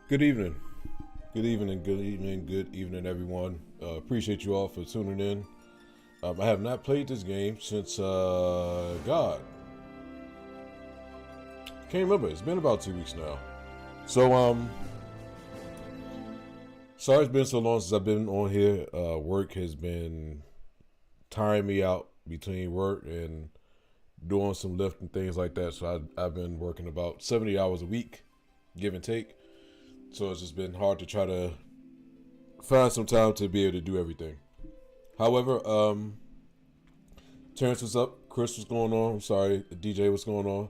Good evening. Good evening, good evening, good evening, everyone. Appreciate you all for tuning in. I have not played this game since, God. Can't remember. It's been about 2 weeks now. So, sorry it's been so long since I've been on here. Work has been tiring me out between work and doing some lift and things like that. So I've been working about 70 hours a week, give and take. So it's just been hard to try to find some time to be able to do everything. However, Terrence was up. Chris was going on. I'm sorry, DJ was going on.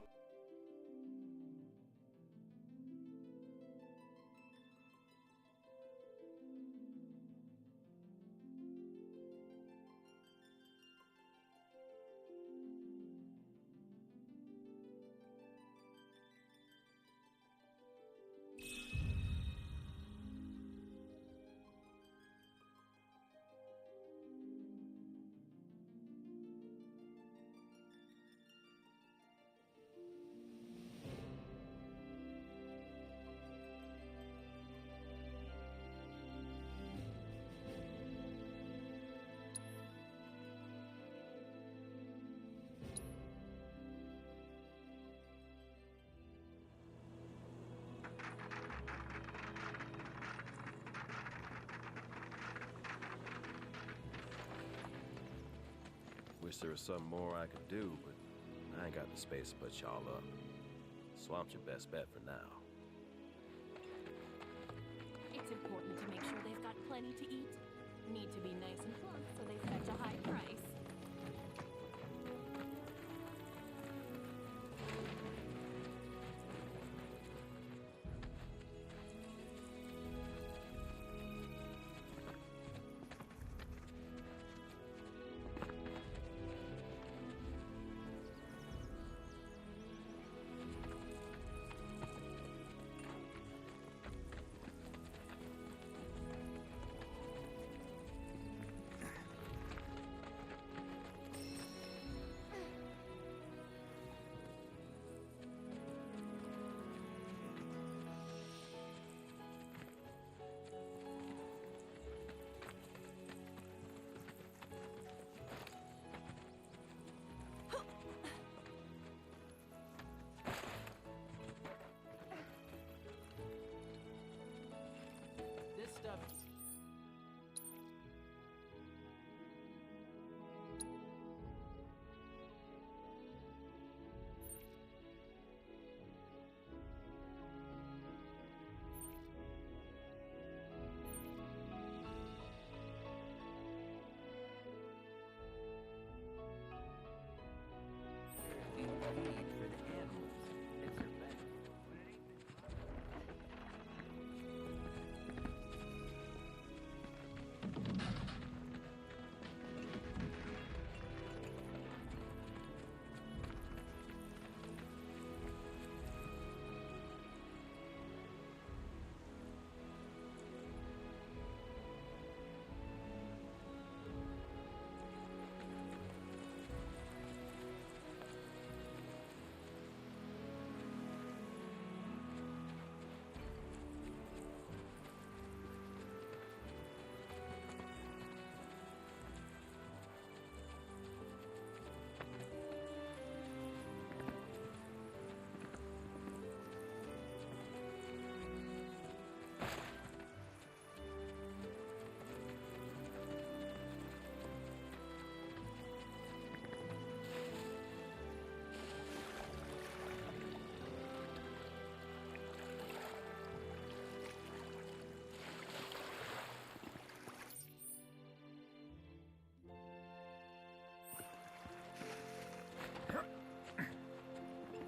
wish there was something more I could do, but I ain't got the space to put y'all up. Swamp's your best bet for now. It's important to make sure they've got plenty to eat. Need to be nice and plump so they fetch a high price. This stuff... Indeed, for the animals.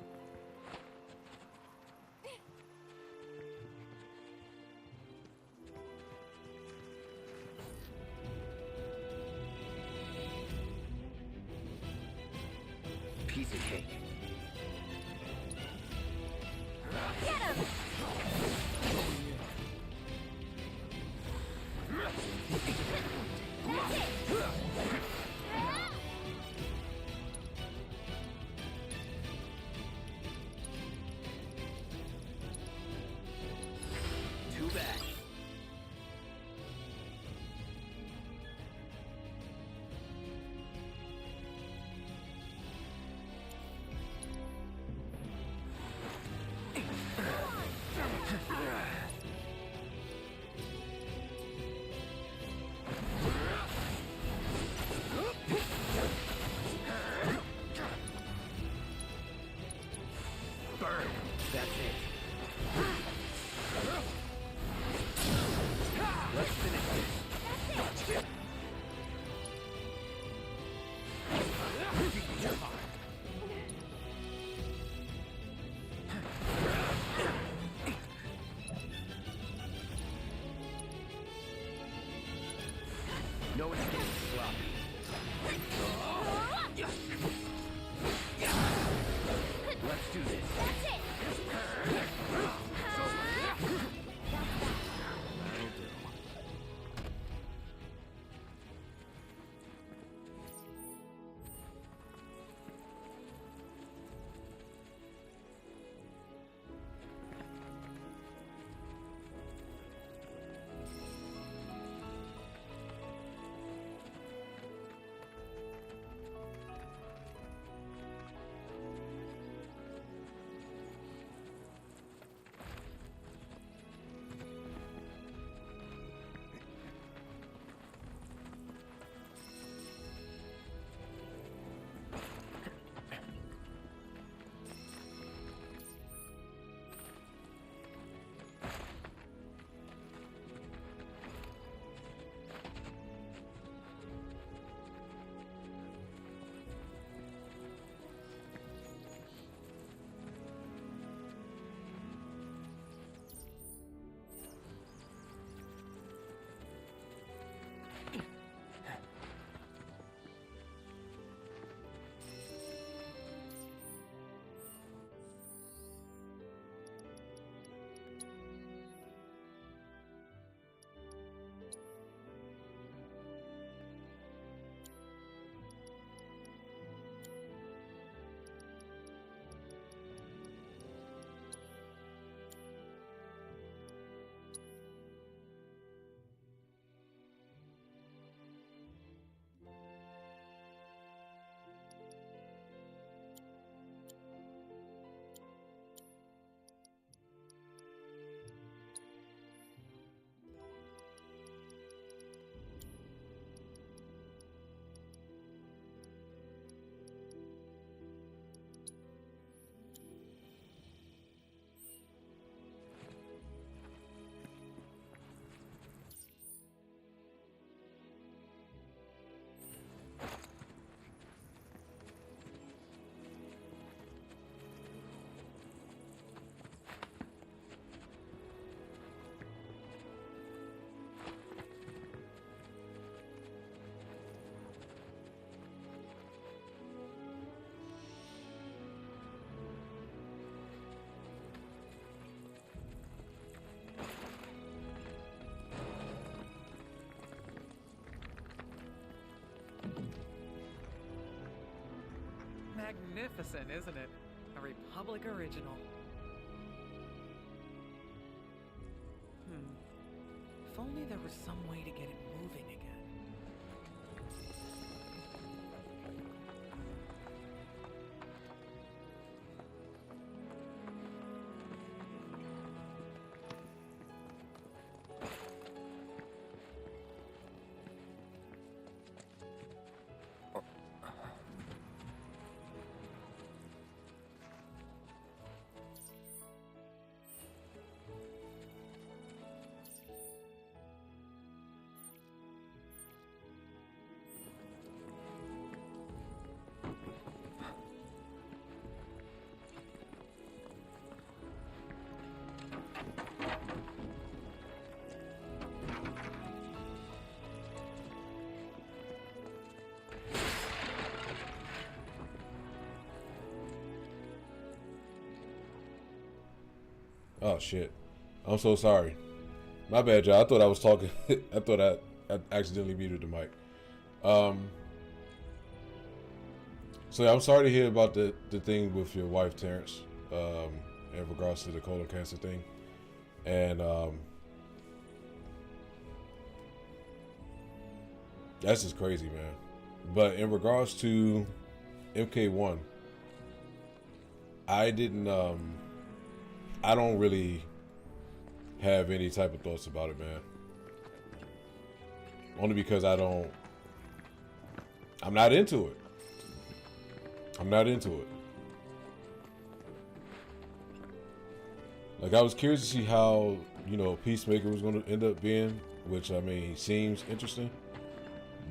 It's their best. Piece of cake. Get him! Too bad. Burn. That's it. Let's finish this. Your heart. No escape, sloppy. Let's do this. That's it! That'll do. Magnificent, isn't it? A Republic original. If only there was some way to get it moving again. Oh shit! I'm so sorry. My bad, y'all. I thought I was talking. I thought I accidentally muted the mic. So yeah, I'm sorry to hear about the thing with your wife, Terrence, in regards to the colon cancer thing, and that's just crazy, man. But in regards to MK1, I didn't. I don't really have any type of thoughts about it, man. Only because I'm not into it. I'm not into it. Like, I was curious to see how, Peacemaker was going to end up being, which, I mean, seems interesting.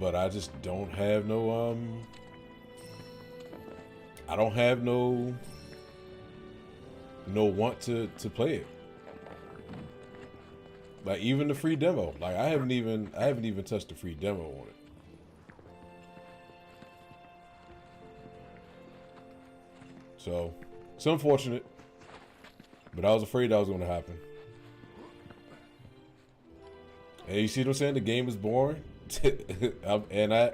But I just don't have no, I don't have no want to play it. Like, even the free demo. Like, I haven't even touched the free demo on it. So, it's unfortunate, but I was afraid that was going to happen. And you see what I'm saying? The game is boring, and I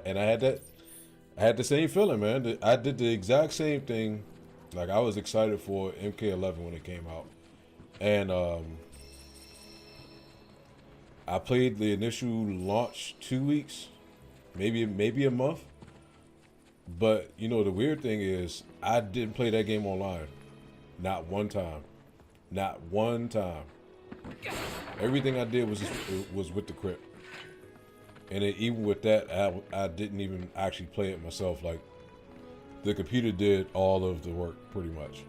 had the same feeling, man. I did the exact same thing. Like, I was excited for MK11 when it came out, and I played the initial launch 2 weeks, maybe a month. But, the weird thing is, I didn't play that game online. Not one time. Not one time. Everything I did was with the crypt. And then even with that, I didn't even actually play it myself. Like, the computer did all of the work, pretty much.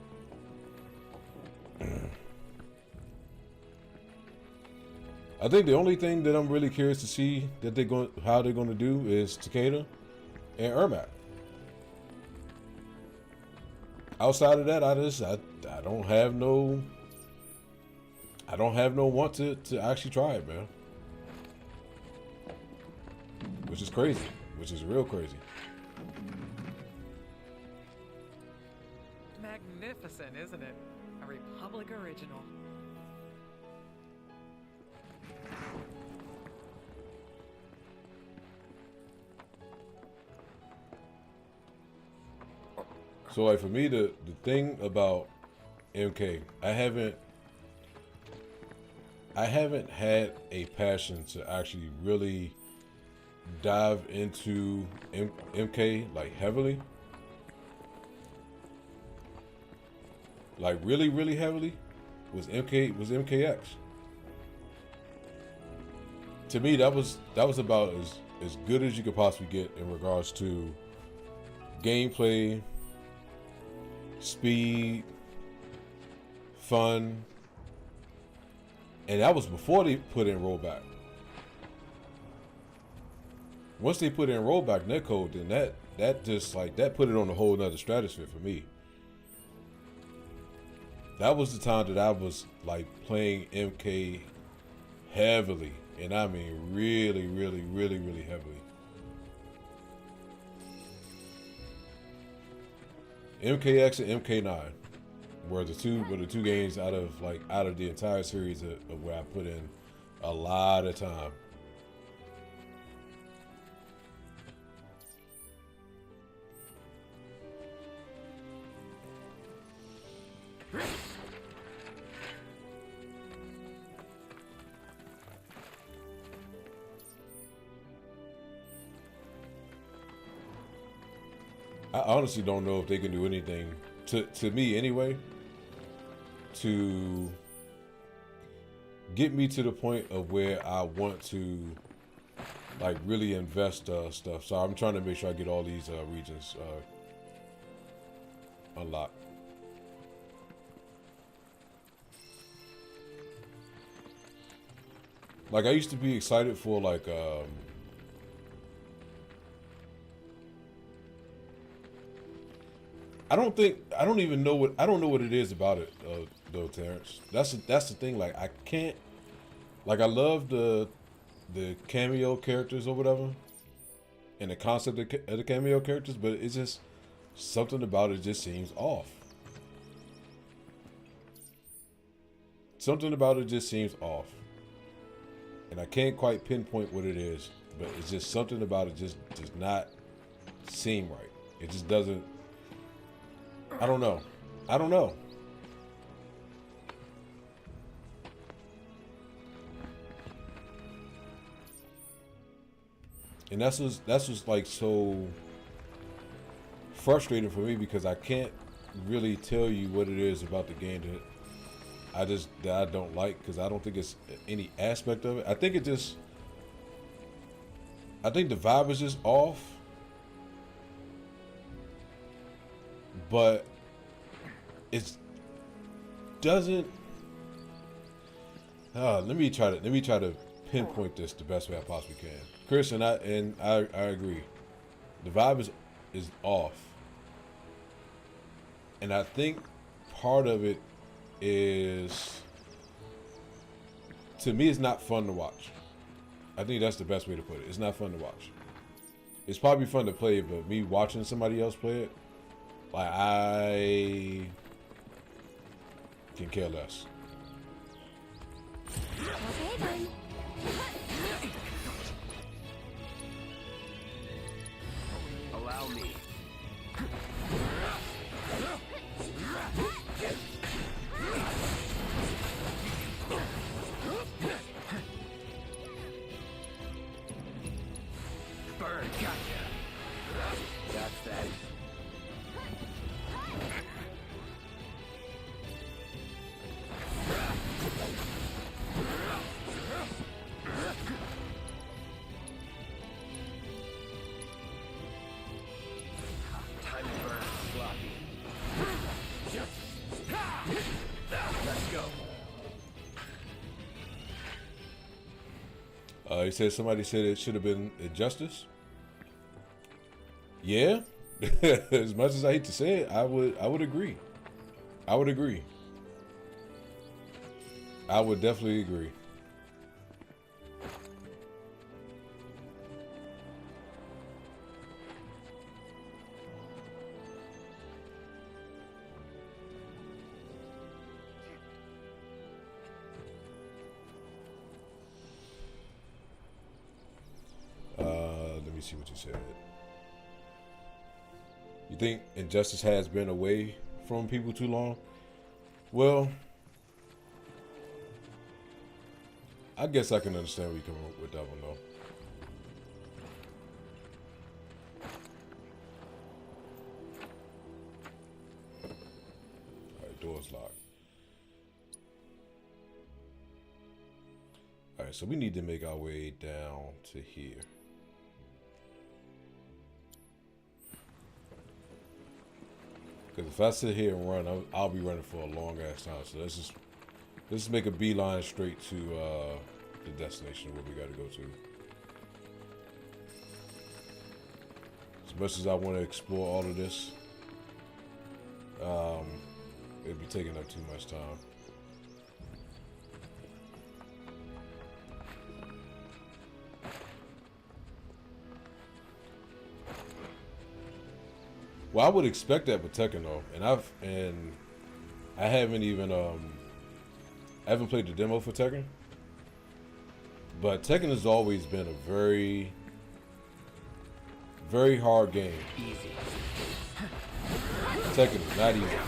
I think the only thing that I'm really curious to see that how they're going to do is Takeda and Ermac. Outside of that, I don't have no want to actually try it, man. Which is crazy. Which is real crazy. Magnificent, isn't it? A Republic original. So, like, for me, the thing about MK, I haven't had a passion to actually really dive into MK, like, heavily. Like, really, really heavily was MKX. To me, that was about as good as you could possibly get in regards to gameplay, speed, fun, and that was before they put in rollback. Once they put in rollback netcode, then that just, like, that put it on a whole nother stratosphere for me. That was the time that I was, like, playing MK heavily, and I mean really, really, really, really heavily. MKX and MK9 were the two games out of the entire series of where I put in a lot of time. I honestly don't know if they can do anything to me anyway to get me to the point of where I want to like really invest stuff. So I'm trying to make sure I get all these regions unlocked. Like I used to be excited for like I don't even know what I don't know what it is about it though, Terrence. That's the thing. Like I can't. Like I love the cameo characters or whatever, and the concept of the cameo characters, but it's just something about it just seems off. Something about it just seems off, and I can't quite pinpoint what it is. But it's just something about it just does not seem right. It just doesn't. I don't know. I don't know. And that's what's like so frustrating for me because I can't really tell you what it is about the game that I don't like because I don't think it's any aspect of it. I think the vibe is just off. But it doesn't. Let me try to pinpoint this the best way I possibly can, Chris. And I agree. The vibe is off, and I think part of it is, to me, it's not fun to watch. I think that's the best way to put it. It's not fun to watch. It's probably fun to play, but me watching somebody else play it. Like, I can care less. Okay, then. Allow me. Burn, gotcha. Got that. Time to burn, sloppy. Let's go. He said somebody said it should have been Injustice. Yeah, as much as I hate to say it, I would agree. I would agree. I would definitely agree. Let me see what you said. You think Injustice has been away from people too long? Well, I guess I can understand where you come up with that one, though. Alright, door's locked. Alright, so we need to make our way down to here. Because if I sit here and run, I'll be running for a long ass time. So let's just make a beeline straight to the destination where we got to go to. As much as I want to explore all of this, it'd be taking up too much time. Well, I would expect that with Tekken though, and I haven't even I haven't played the demo for Tekken, but Tekken has always been a very, very hard game. Easy. Tekken is not easy.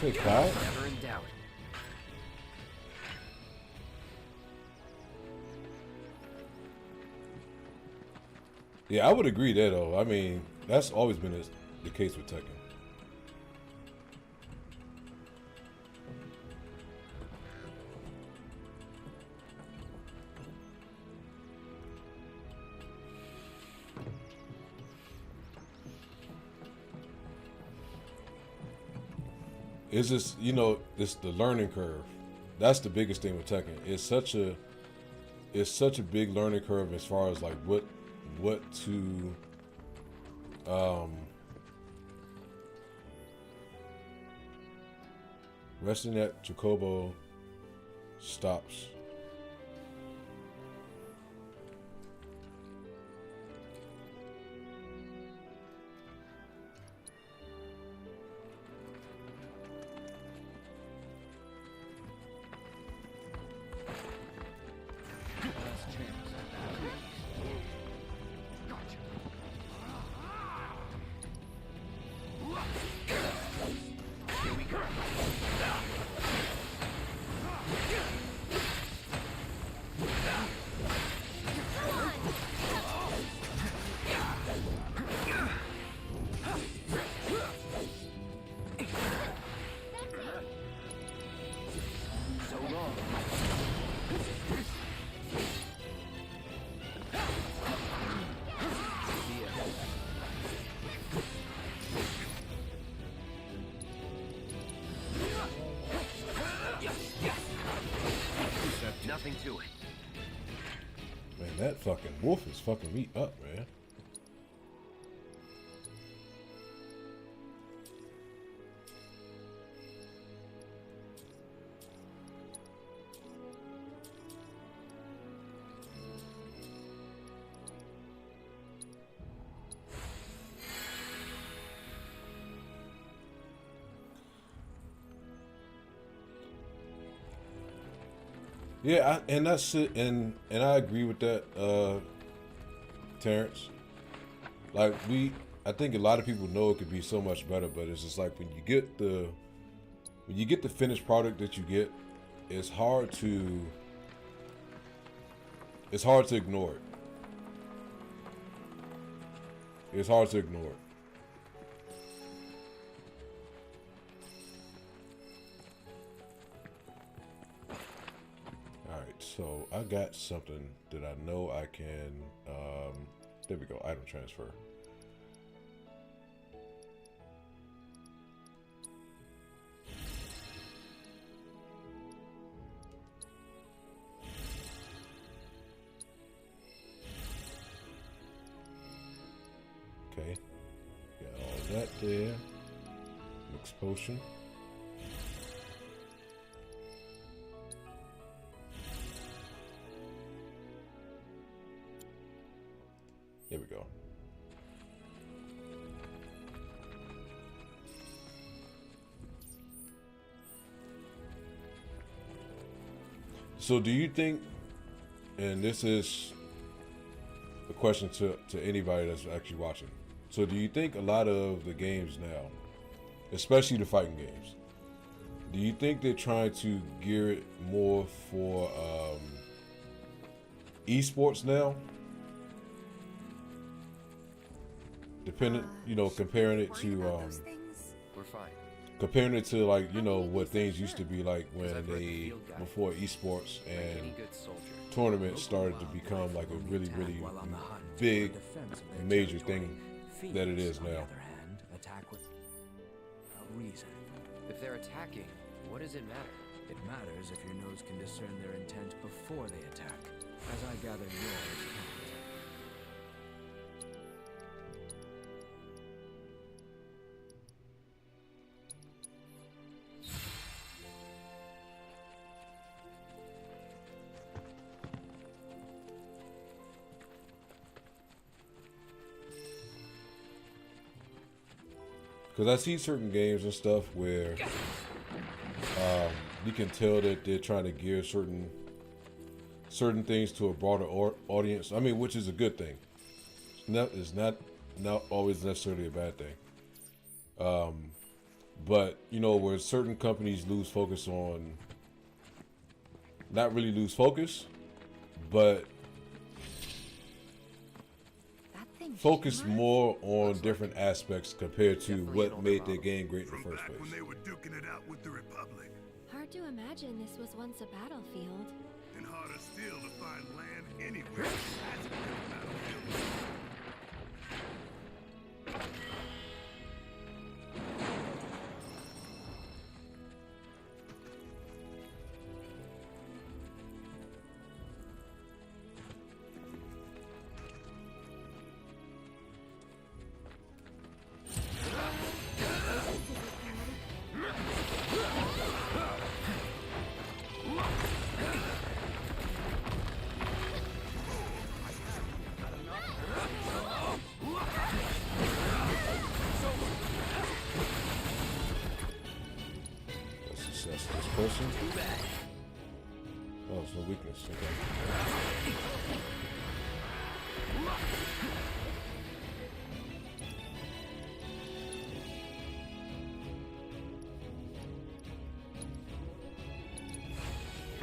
Okay, Cloud. Never in doubt. Yeah, I would agree there though. I mean, that's always been the case with Tekken. It's just, you know, it's the learning curve. That's the biggest thing with Tekken. It's such a big learning curve as far as like what to resting at Chocobo stops. Nothing to it. Man, that fucking wolf is fucking me up, man. Yeah, and that's it, and I agree with that, Terrence. Like I think a lot of people know it could be so much better, but it's just like when you get the finished product that you get, it's hard to ignore it. It's hard to ignore it. So I got something that I know I can, there we go, item transfer. Okay, got all that there, mixed potion. There we go. So do you think, and this is a question to anybody that's actually watching, so do you think a lot of the games now, especially the fighting games, do you think they're trying to gear it more for esports now? Dependent, you know, comparing it to We're fine. comparing it to like, you know, what things used to be like when before esports and Any good soldier. tournaments started to become like a really big major thing that it is now. Attack with a reason. If they're attacking, what does it matter? It matters if your nose can discern their intent before they attack. As I gather yours can't. Because I see certain games and stuff where you can tell that they're trying to gear certain things to a broader audience. I mean, which is a good thing. It's not always necessarily a bad thing. But you know, where certain companies lose focus on, not really lose focus, but That thing focus shimmers? more on different aspects compared to what made their game great in the From first back when place. they were duking it out with the Republic. Hard to imagine this was once a battlefield. And harder still to find land anywhere besides a battlefield. Let's assess this person. Oh, it's no weakness. Okay.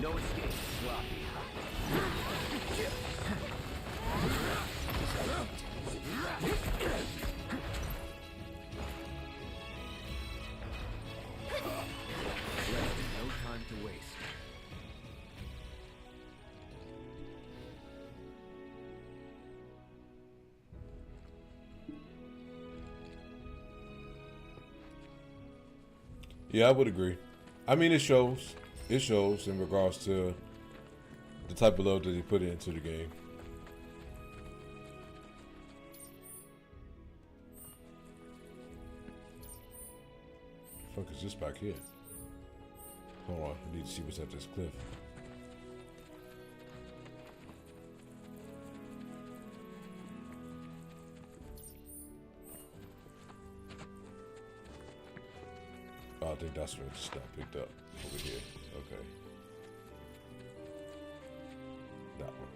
No escape, sloppy. No time to waste. Yeah, I would agree. I mean, it shows. It shows in regards to the type of love that he put into the game. Fuck is this back here? Hold on, I need to see what's at this cliff. Oh, I think that's what just got picked up over here. Okay. That one.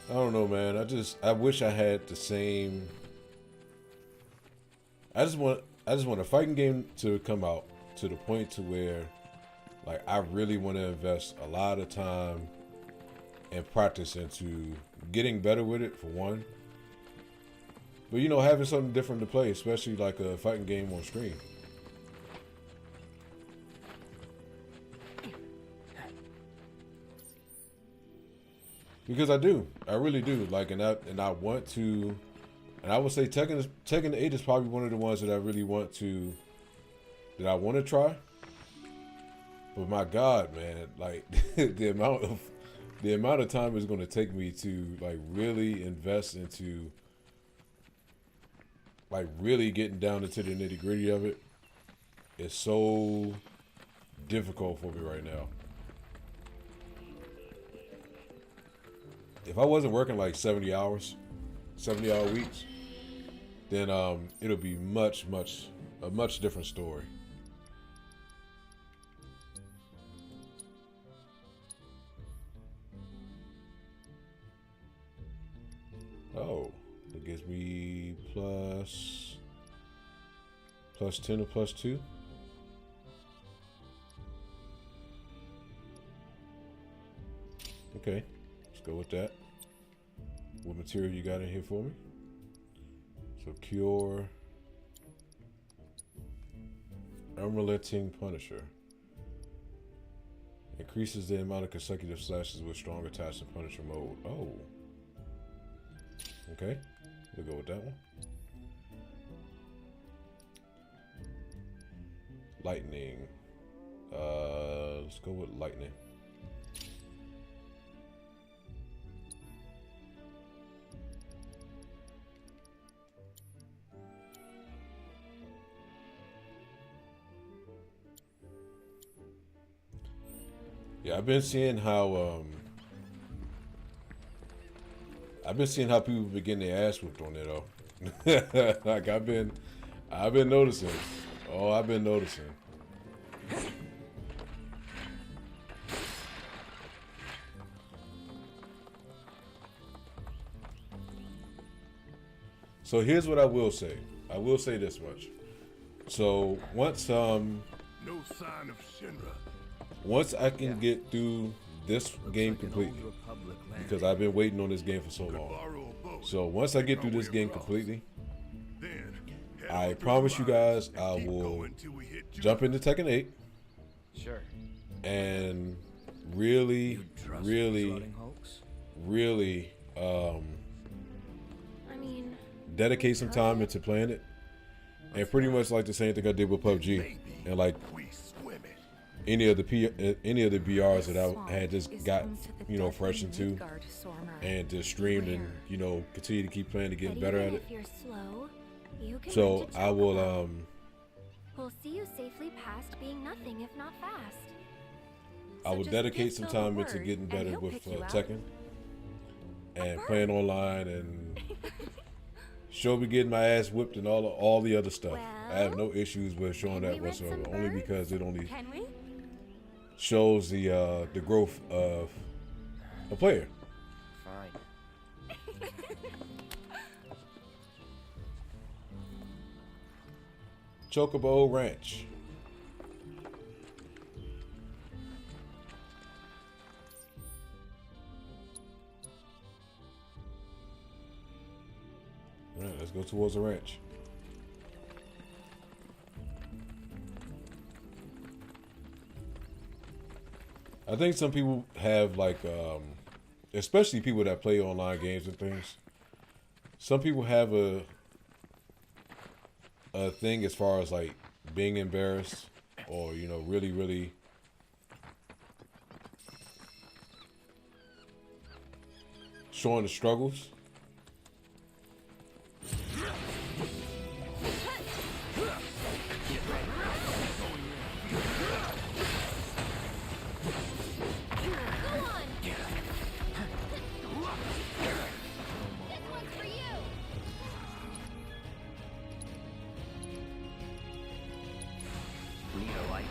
I don't know, man. I wish I had the same. I just want a fighting game to come out to the point to where, like, I really want to invest a lot of time and practice into getting better with it, for one. But you know, having something different to play, especially like a fighting game on stream. Because I really do. Like, and I want to, and I would say Tekken 8 is probably one of the ones that I really want to, that I want to try. But my God, man, like the amount of time it's going to take me to like really invest into, like really getting down into the nitty gritty of it, is so difficult for me right now. If I wasn't working like 70 hour weeks, then it'll be a much different story. Oh, it gives me plus 10 or plus 2. Okay, let's go with that. What material you got in here for me? So cure unrelenting punisher. Increases the amount of consecutive slashes with strong attacks in punisher mode. Oh. Okay, we'll go with that one. Lightning. Let's go with lightning. Yeah, I've been seeing how people been getting their ass whooped on it though. Like I've been I've been noticing. Oh, I've been noticing. So here's what I will say. I will say this much. So once No sign of Shinra. once I can get through this game Like an completely, old Republic land. because I've been waiting on this game for so long. Borrow a boat. So once I get through this game completely, Then head I on through promise the you guys lines I and keep will going till we hit jump into Tekken 8 Sure. and really, You trust really, these rotting hulks? really I mean, dedicate some time into playing it. And pretty much like the same thing I did with PUBG. Maybe And like we swim it. any of the BRs that I had Swamp just is got, home to the you know, deadly fresh into Midgard Sormer. and just streamed and, you know, continue to keep playing to get But better even at it. If you're slow, you can So rent a I will chocobo. We'll see you safely past being nothing if not fast. I So will just dedicate give some Phil the time into word, getting and better he'll with pick you out. Tekken and playing online and show me getting my ass whipped and all the other stuff. I have no issues with showing Can that we rent whatsoever, some only birds? because it only Can we? shows the growth of a player. Fine. Chocobo Ranch. All right, let's go towards the ranch. I think some people have like, especially people that play online games and things. Some people have a thing as far as like being embarrassed or, you know, really, really showing the struggles. Go on. This one's for you. Need a light?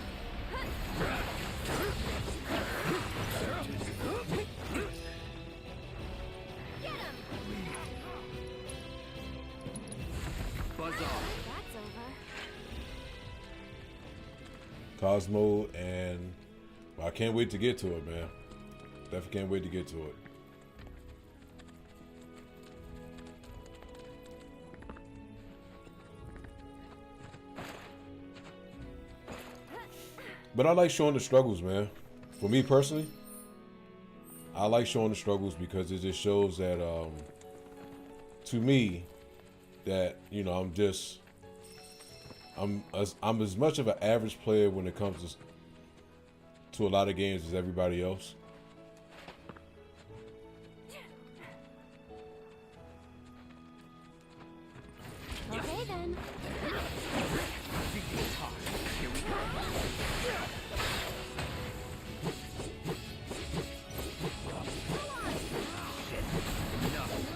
Get him. Buzz off. That's over. Cosmo, and I can't wait to get to it, man. Definitely can't wait to get to it. But I like showing the struggles, man. For me personally, I like showing the struggles because it just shows that, to me, that, you know, I'm as much of an average player when it comes to a lot of games as everybody else. Okay then.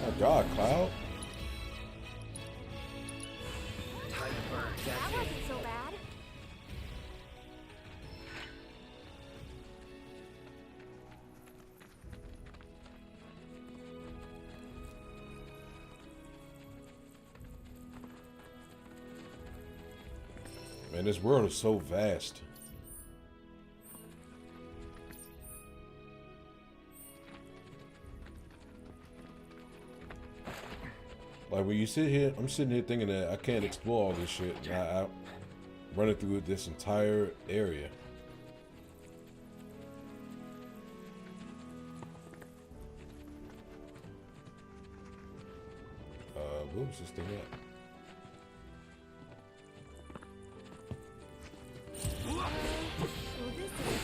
Oh God, Cloud. Time to burn. That wasn't so bad. Man, this world is so vast. Like when you sit here, I'm sitting here thinking that I can't explore all this shit. I running through this entire area. What was this thing at? So this is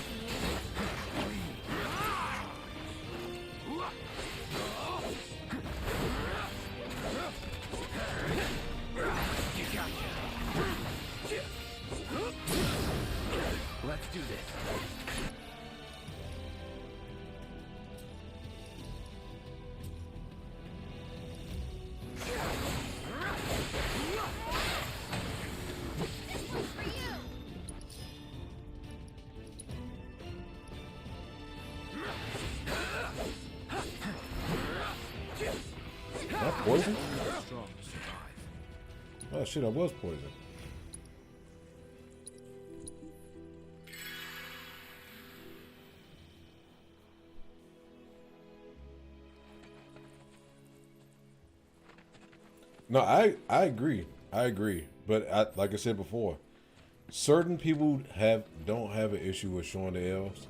Let's do this. Poison? Strong survive. Oh shit, I was poisoned. No, I agree. I agree. But like I said before, certain people don't have an issue with showing the L's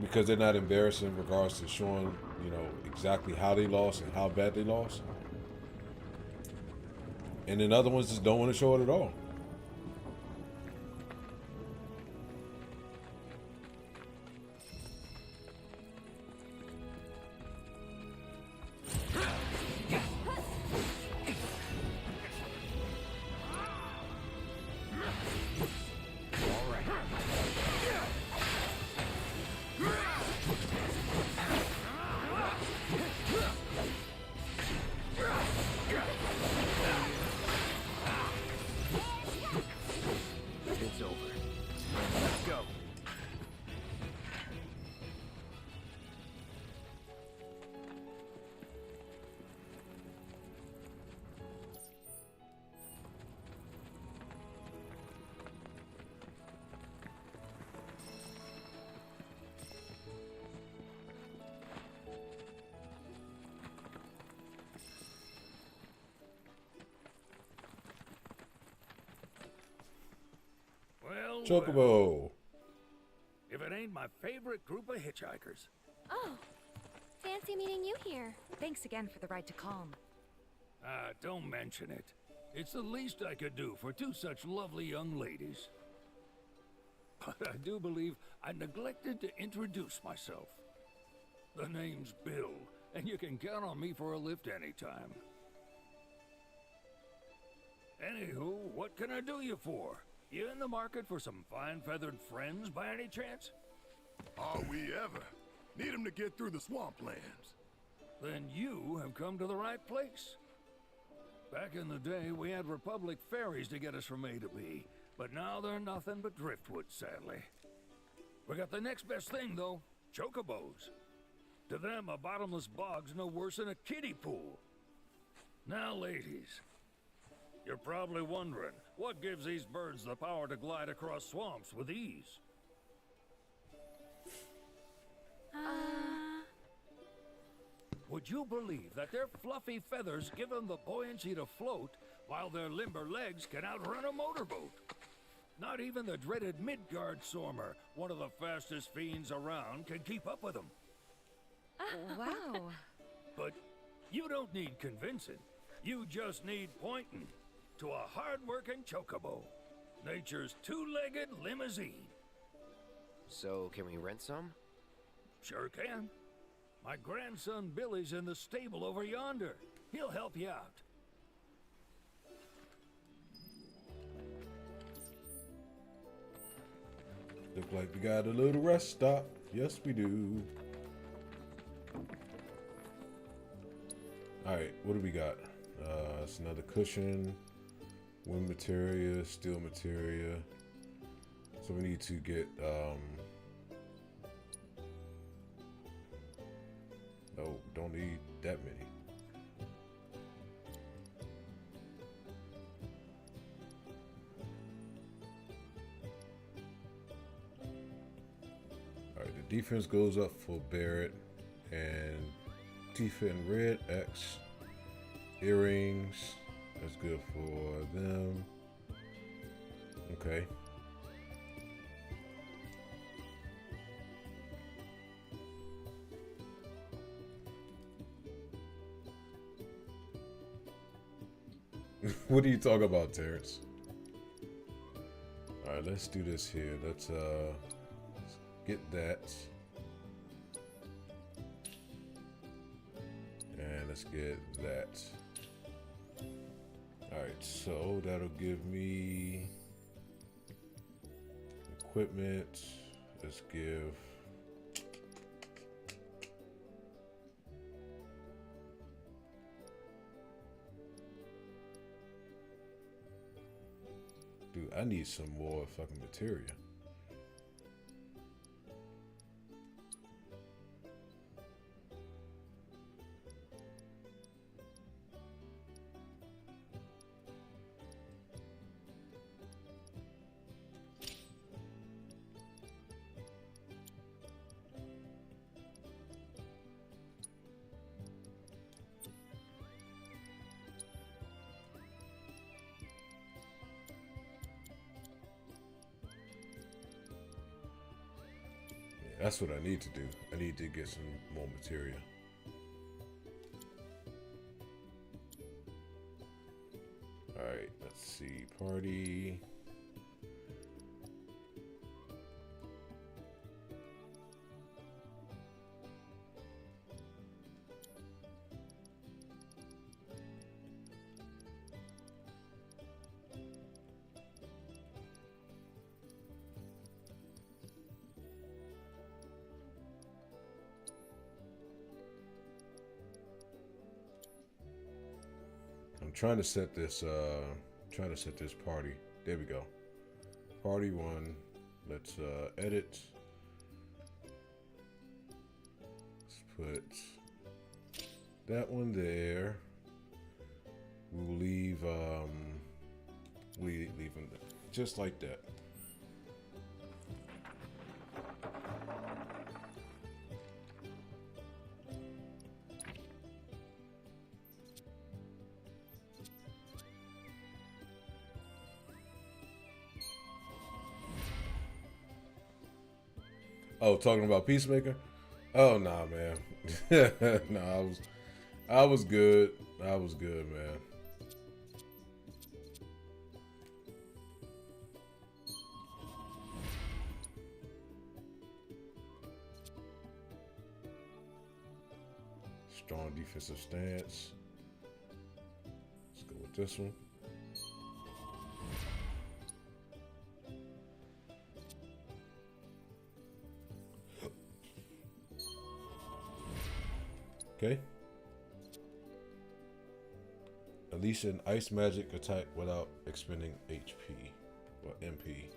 because they're not embarrassed in regards to showing, you know, exactly how they lost and how bad they lost. And then other ones just don't want to show it at all. It's over. Let's go. Well, Chocobo. if it ain't my favorite group of hitchhikers. Oh, fancy meeting you here. Thanks again for the ride to Calm. Don't mention it. It's the least I could do for two such lovely young ladies. But I do believe I neglected to introduce myself. The name's Bill, and you can count on me for a lift anytime. Anywho, what can I do you for? You in the market for some fine-feathered friends by any chance? Are we ever? Need 'em to get through the swamplands. Then you have come to the right place. Back in the day, we had Republic ferries to get us from A to B, but now they're nothing but driftwood, sadly. We got the next best thing, though, chocobos. To them, a bottomless bog's no worse than a kiddie pool. Now, ladies, you're probably wondering, what gives these birds the power to glide across swamps with ease? Would you believe that their fluffy feathers give them the buoyancy to float, while their limber legs can outrun a motorboat? Not even the dreaded Midgard Sormer, one of the fastest fiends around, can keep up with them. Wow. But you don't need convincing. You just need pointing to a hard-working chocobo. Nature's two-legged limousine. So, can we rent some? Sure can. My grandson Billy's in the stable over yonder. He'll help you out. Look like we got a little rest stop. Yes, we do. Alright, what do we got? It's another cushion, wind materia, steel materia. So we need to get, no, don't need that many. Alright, the defense goes up for Barrett, and defense red X. Earrings, that's good for them. Okay. What are you talking about, Terrence? Alright, let's do this here. Let's get that. And let's get that. Alright, so that'll give me equipment. Let's give dude, I need some more fucking materia. That's what I need to do. I need to get some more material. Alright, let's see. Party. I'm trying to set this party. There we go. Party 1. Let's edit. Let's put that one there. We'll leave leave them just like that. Oh, talking about Peacemaker? Oh nah, man. Nah, I was good. I was good, man. Strong defensive stance. Let's go with this one. Okay. Unleash an ice magic attack without expending HP or MP.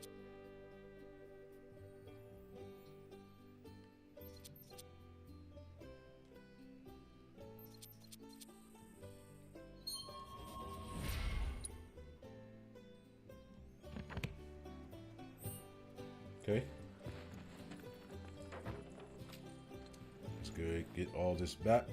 Okay. Let's go get all this back.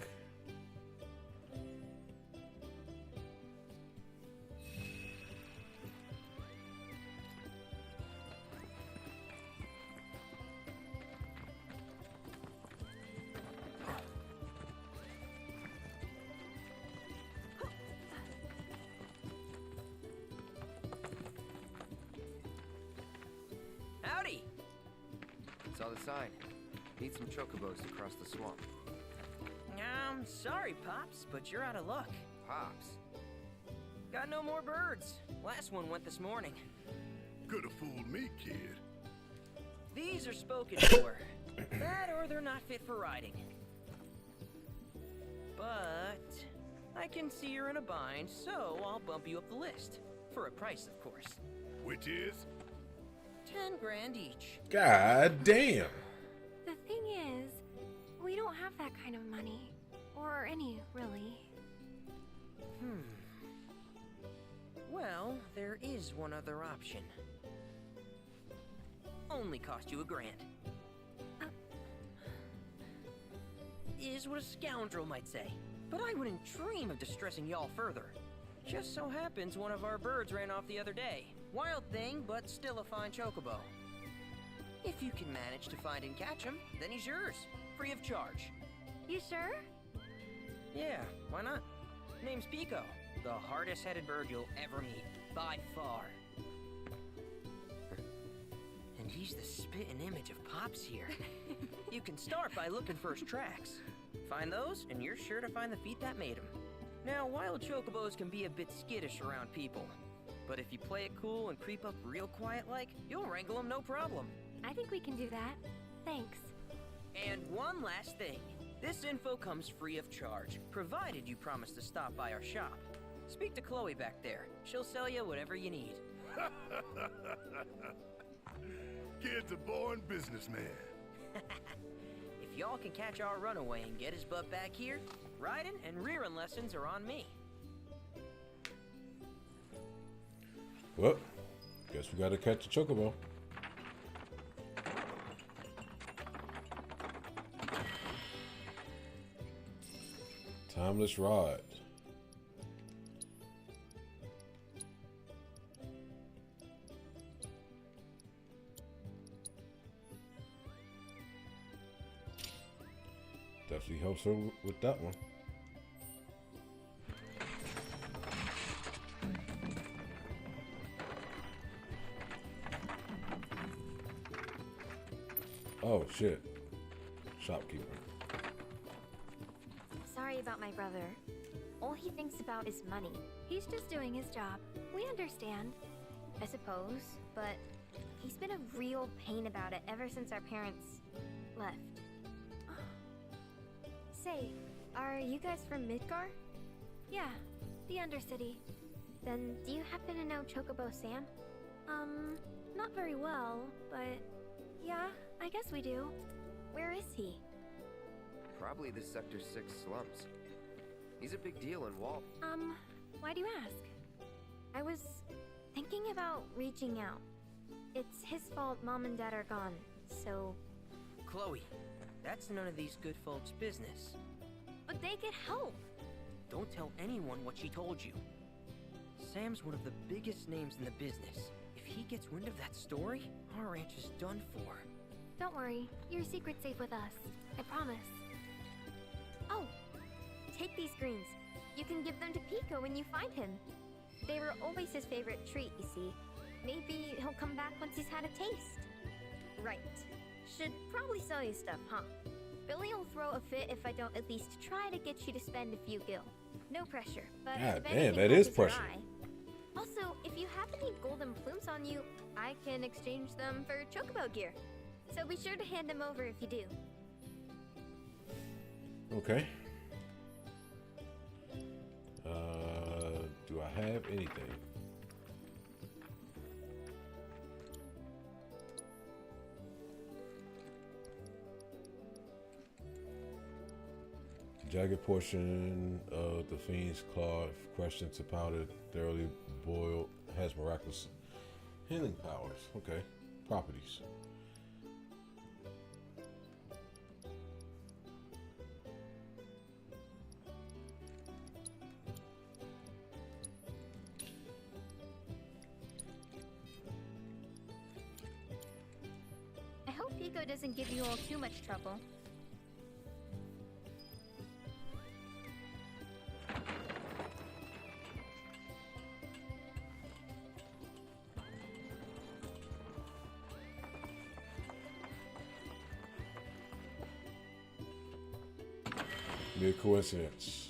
Howdy! Saw the sign. Need some chocobos to cross the swamp. Sorry, Pops, but you're out of luck. Pops? Got no more birds. Last one went this morning. Could have fooled me, kid. These are spoken for. That or they're not fit for riding. But I can see you're in a bind, so I'll bump you up the list. For a price, of course. Which is? 10 grand each. God damn. The thing is, we don't have that kind of money. Or any, really. Well, there is one other option. Only cost you $1 grand. Is what a scoundrel might say. But I wouldn't dream of distressing y'all further. Just so happens one of our birds ran off the other day. Wild thing, but still a fine chocobo. If you can manage to find and catch him, then he's yours. Free of charge. You sure? Yeah, why not? Name's Pico. The hardest-headed bird you'll ever meet. By far. And he's the spitting image of Pops here. You can start by looking for his tracks. Find those, and you're sure to find the feet that made him. Now, wild chocobos can be a bit skittish around people. But if you play it cool and creep up real quiet-like, you'll wrangle them no problem. I think we can do that. Thanks. And one last thing. This info comes free of charge, provided you promise to stop by our shop. Speak to Chloe back there. She'll sell you whatever you need. Kid's a born businessman. If y'all can catch our runaway and get his butt back here, riding and rearing lessons are on me. Well, guess we gotta catch the chocobo. Timeless rod. helps her with that one. Oh shit. Shopkeeper. Sorry about my brother. All he thinks about is money. He's just doing his job. We understand, I suppose, but he's been a real pain about it ever since our parents left. Say, are you guys from Midgar? Yeah, the Undercity. Then do you happen to know Chocobo Sam? Not very well, but yeah, I guess we do. Where is he? Probably the Sector 6 slums. He's a big deal in Wall. Why do you ask? I was thinking about reaching out. It's his fault Mom and Dad are gone, so... Chloe, that's none of these good folks' business. But they could help! Don't tell anyone what she told you. Sam's one of the biggest names in the business. If he gets wind of that story, our ranch is done for. Don't worry, your secret's safe with us. I promise. Oh! Take these greens. You can give them to Pico when you find him. They were always his favorite treat, you see. Maybe he'll come back once he's had a taste. Right. Should probably sell you stuff, huh? Billy will throw a fit if I don't at least try to get you to spend a few gil. No pressure, but God if damn, anything that is catches your pressure. eye- Also, if you have any golden plumes on you, I can exchange them for chocobo gear. So be sure to hand them over if you do. Okay. Do I have anything? Jagged portion of the fiend's claw, crushed into powder, thoroughly boiled, has miraculous healing powers. Okay. Properties. I hope Pico doesn't give you all too much trouble. Mere coincidence.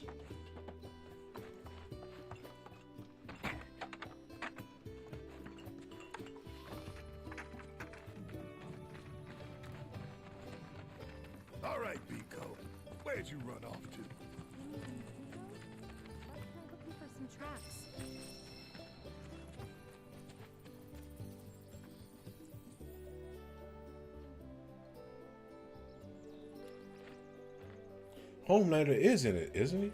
All right, Pico. Where'd you run off to? Looking for some traps. Homelander is in it, isn't he?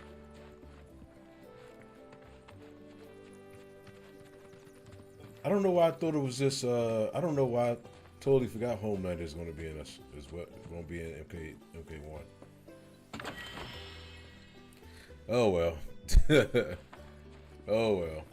I don't know why I thought it was just. I don't know why I totally forgot Homelander is going to be in us. Is what going to be in MK1. Oh well. Oh well.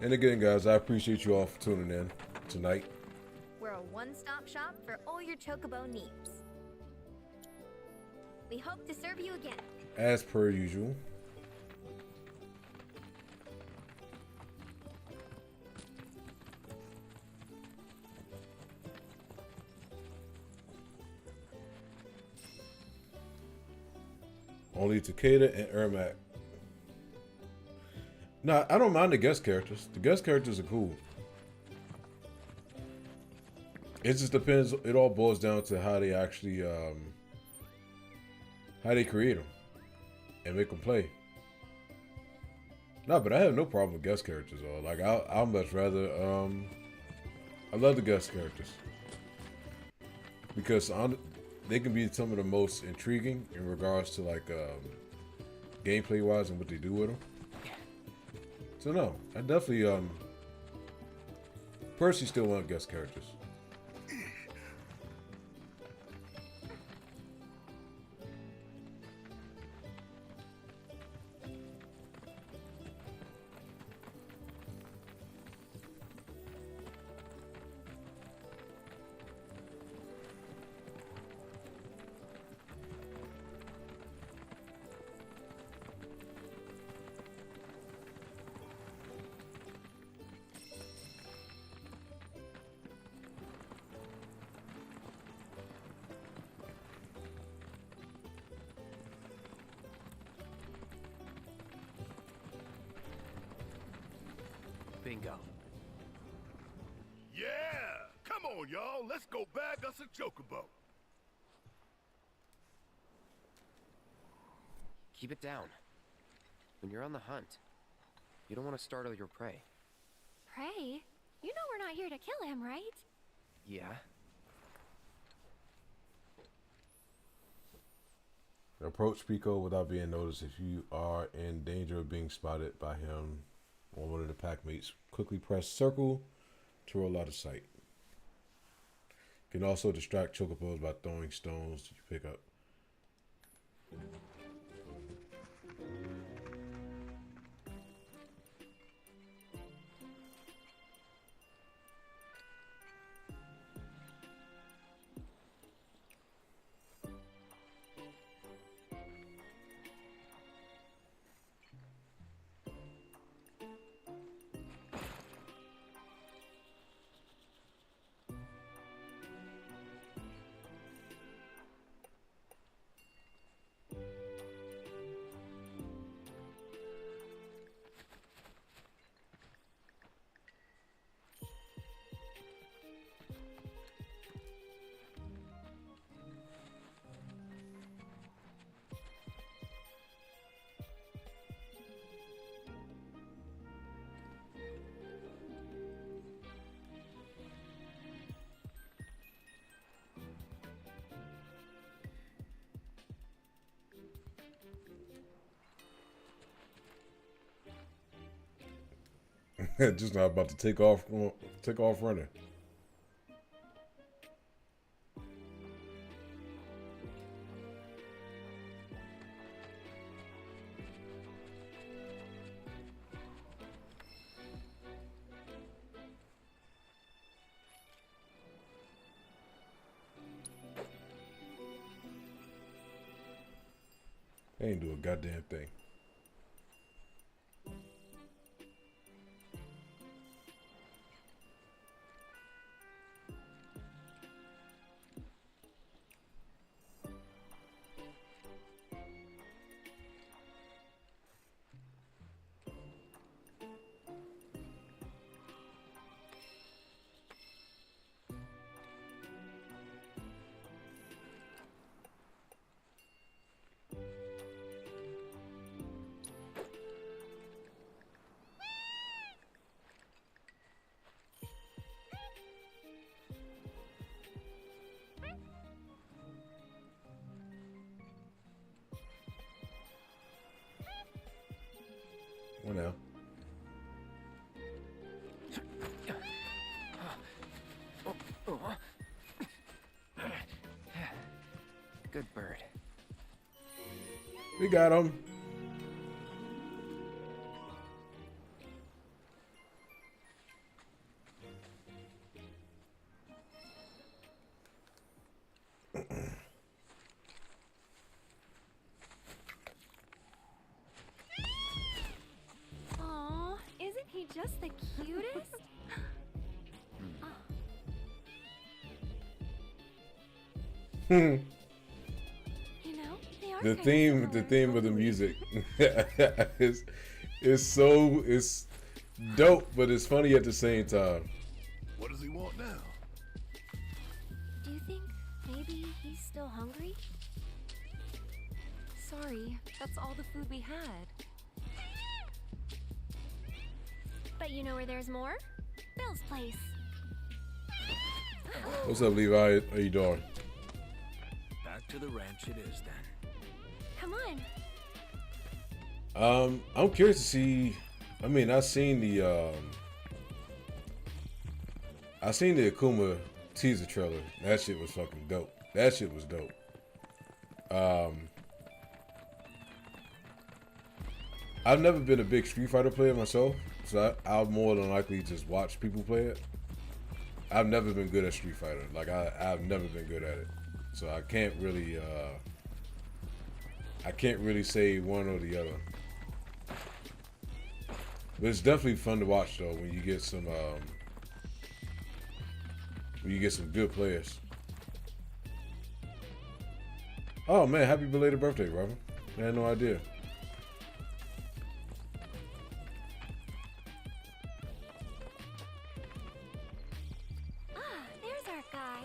And again, guys, I appreciate you all for tuning in tonight. We're a one-stop shop for all your chocobo needs. We hope to serve you again. As per usual. Only Takeda and Ermac. No, I don't mind the guest characters. The guest characters are cool. It just depends. It all boils down to how they actually, how they create them and make them play. No, but I have no problem with guest characters. Though. Like I'll much rather. I love the guest characters because they can be some of the most intriguing in regards to like gameplay wise and what they do with them. So no, I definitely personally still want guest characters. Bingo. Yeah! Come on, y'all. Let's go bag us a chocobo. Keep it down. When you're on the hunt, you don't want to startle your prey. Prey? You know we're not here to kill him, right? Yeah? Approach Pico without being noticed. If you are in danger of being spotted by him or one of the pack mates, quickly press circle to roll out of sight. You can also distract chocobos by throwing stones that you pick up. Just not about to take off running. They ain't do a goddamn thing. Well, now. Good bird. We got him. Aw, isn't he just the cutest? Hmm. You know, they are The kinda theme similar. of the music is dope, but it's funny at the same time. What does he want now? you think maybe he's still hungry? Sorry, that's all the food we had. But you know where there's more? Bill's place. What's up, Levi? How you doing? Back to the ranch it is then. Come on. I'm curious to see. I mean, I seen the Akuma teaser trailer. That shit was fucking dope. That shit was dope. I've never been a big Street Fighter player myself, so I'll more than likely just watch people play it. I've never been good at Street Fighter. Like I've never been good at it, so I can't really say one or the other. But it's definitely fun to watch though when you get some good players. Oh man, happy belated birthday, Robin. I had no idea. There's our guy.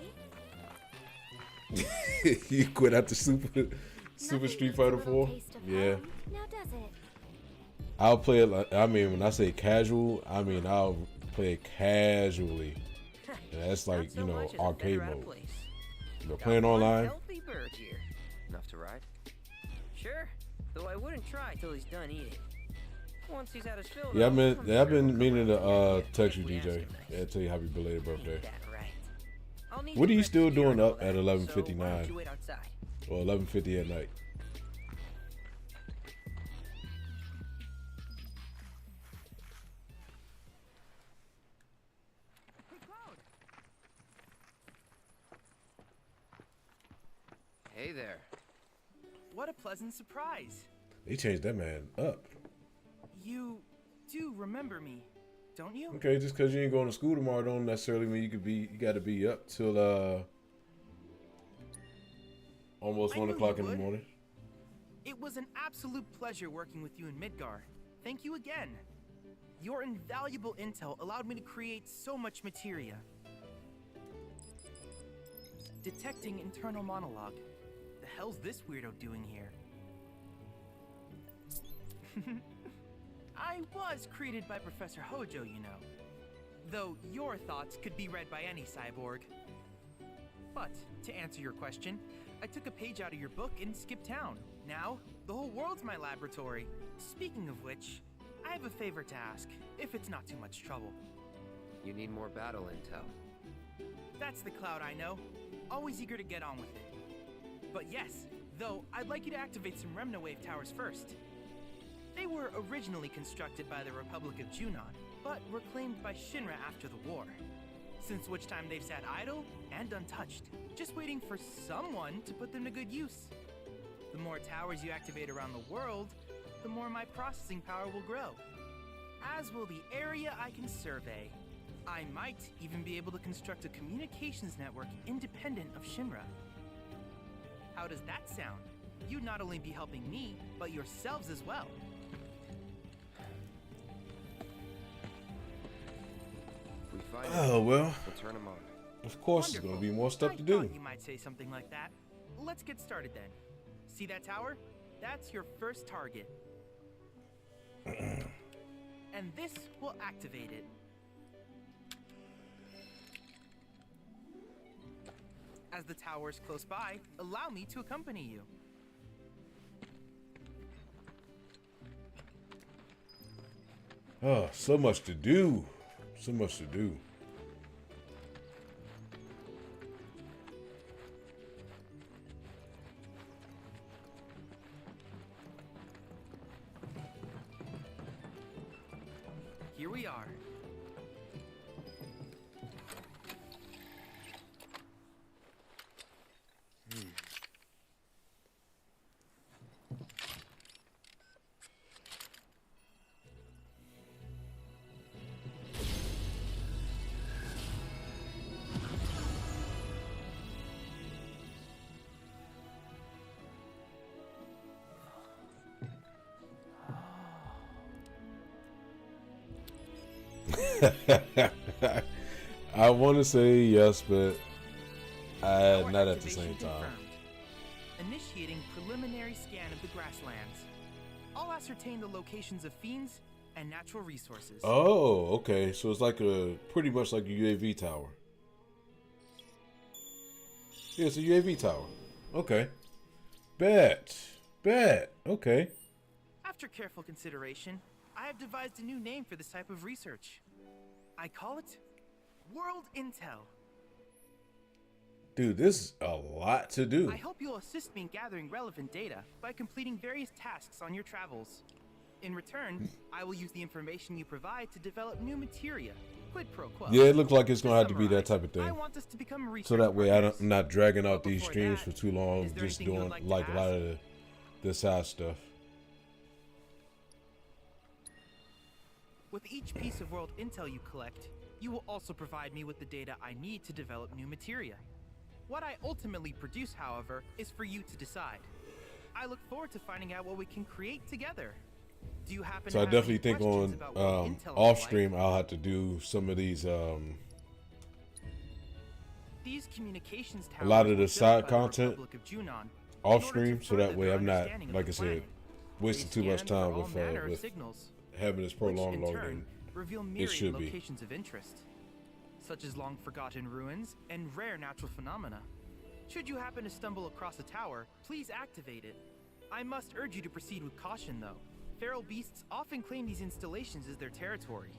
You quit after Super Street Fighter 4? Yeah. Now does it? I'll play it like, I mean, when I say casual, I mean I'll play it casually. And that's like, Not so you know, much as a arcade better out of mode. place. But Got playing one online, healthy bird here. Enough to ride? Sure, though I wouldn't try till he's done eating. Once he's had his fill, yeah, though, I'm I've sure been he'll meaning come right to back text you, if we ask DJ. him nice. Yeah, tell you happy belated birthday. That right. I'll need What to are you prep still the gear doing and all up at that, so why 11:59? don't you wait outside? Or 11:50 at night? Hey there. What a pleasant surprise. They changed that man up. You do remember me, don't you? Okay, just because you ain't going to school tomorrow don't necessarily mean you got to be up till almost I 1 knew o'clock you in the would. morning. It was an absolute pleasure working with you in Midgar. Thank you again. Your invaluable intel allowed me to create so much materia. Detecting internal monologue. The hell's this weirdo doing here? I was created by Professor Hojo, you know. Though your thoughts could be read by any cyborg. But, to answer your question, I took a page out of your book and skipped town. Now, the whole world's my laboratory. Speaking of which, I have a favor to ask, if it's not too much trouble. You need more battle intel. That's the Cloud I know. Always eager to get on with it. But yes, though, I'd like you to activate some Remna Wave towers first. They were originally constructed by the Republic of Junon, but were claimed by Shinra after the war. Since which time they've sat idle and untouched, just waiting for someone to put them to good use. The more towers you activate around the world, the more my processing power will grow. As will the area I can survey. I might even be able to construct a communications network independent of Shinra. How does that sound? You'd not only be helping me, but yourselves as well. If we find Oh, it, well. we'll turn them on. Of course, there's going to be more stuff I to do. thought you might say something like that. Let's get started then. See that tower? That's your first target. And this will activate it. As the tower is close by, allow me to accompany you. Oh, so much to do. So much to do. Here we are. I want to say yes, but Tower not at the activation same time. confirmed. Initiating preliminary scan of the Grasslands. I'll ascertain the locations of fiends and natural resources. Oh, okay. So it's like pretty much like a UAV tower. Yeah, it's a UAV tower. Okay. Bet. Okay. After careful consideration, I have devised a new name for this type of research. I call it World Intel. Dude, this is a lot to do. I hope you'll assist me in gathering relevant data by completing various tasks on your travels. In return, I will use the information you provide to develop new materia. Quid pro quo. Yeah, it looks like it's gonna have to be that type of I thing. want us to become research So that way I'm partners. not dragging out these Before streams that, for too long, is there just anything you doing would like like a to lot of the side stuff. With each piece of world intel you collect, you will also provide me with the data I need to develop new materia. What I ultimately produce, however, is for you to decide. I look forward to finding out what we can create together. Do you happen So to I have definitely any think questions on about world intel off alike? stream I'll have to do some of these These communications a lot towers of the were side built by the content Republic of Junon off in order to stream, so further that way their I'm not, understanding of like the I said, planet. wasting They too much scan time for all manner of with signals, having this which prolonged in loading. turn reveal It myriad should be. locations of interest, such as long-forgotten ruins and rare natural phenomena. Should you happen to stumble across a tower, please activate it. I must urge you to proceed with caution, though. Feral beasts often claim these installations as their territory.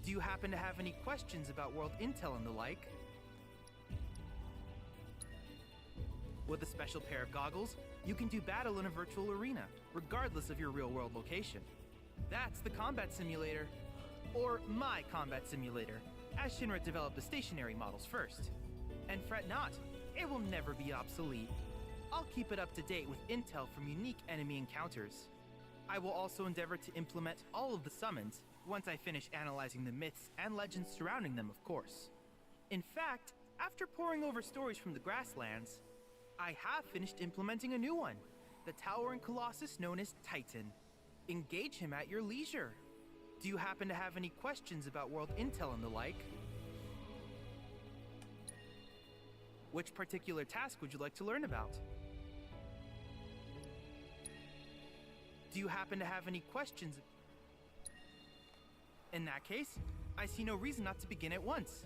Do you happen to have any questions about world intel and the like? With a special pair of goggles, you can do battle in a virtual arena, regardless of your real-world location. That's the combat simulator. Or my combat simulator, as Shinra developed the stationary models first. And fret not, it will never be obsolete. I'll keep it up to date with intel from unique enemy encounters. I will also endeavor to implement all of the summons once I finish analyzing the myths and legends surrounding them, of course. In fact, after poring over stories from the Grasslands, I have finished implementing a new one, the towering colossus known as Titan. Engage him at your leisure. Do you happen to have any questions about world intel and the like? Which particular task would you like to learn about? Do you happen to have any questions? In that case, I see no reason not to begin at once.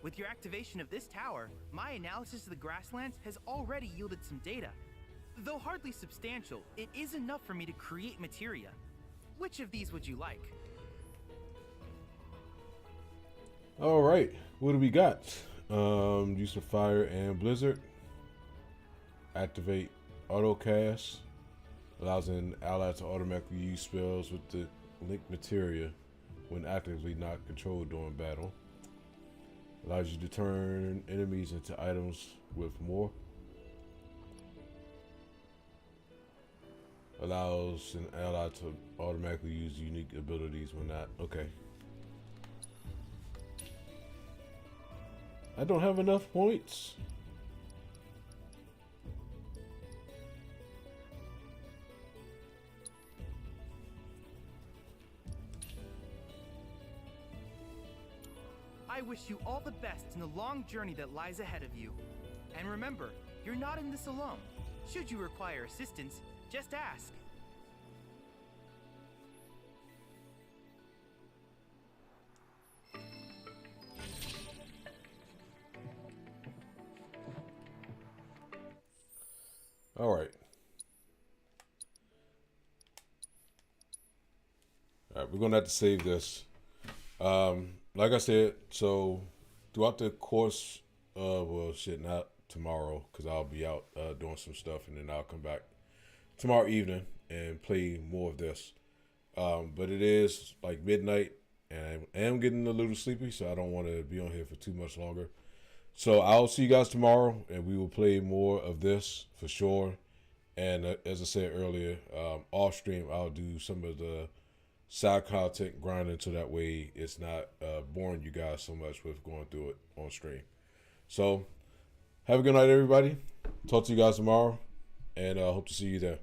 With your activation of this tower, my analysis of the Grasslands has already yielded some data. Though hardly substantial, it is enough for me to create materia. Which of these would you like? All right, what do we got? Use of fire and blizzard. Activate auto cast. Allows an ally to automatically use spells with the linked materia when actively not controlled during battle. Allows you to turn enemies into items with more. Allows an ally to automatically use unique abilities when not. Okay. I don't have enough points. I wish you all the best in the long journey that lies ahead of you. And remember, you're not in this alone. Should you require assistance, just ask. All right. All right, we're gonna have to save this. Like I said, so throughout the course, well, shit, not tomorrow, because I'll be out doing some stuff, and then I'll come back tomorrow evening and play more of this. But it is like midnight, and I am getting a little sleepy, so I don't want to be on here for too much longer. So I'll see you guys tomorrow, and we will play more of this for sure. And as I said earlier, off stream, I'll do some of the side content grinding, so that way it's not boring you guys so much with going through it on stream. So have a good night, everybody. Talk to you guys tomorrow, and I hope to see you there.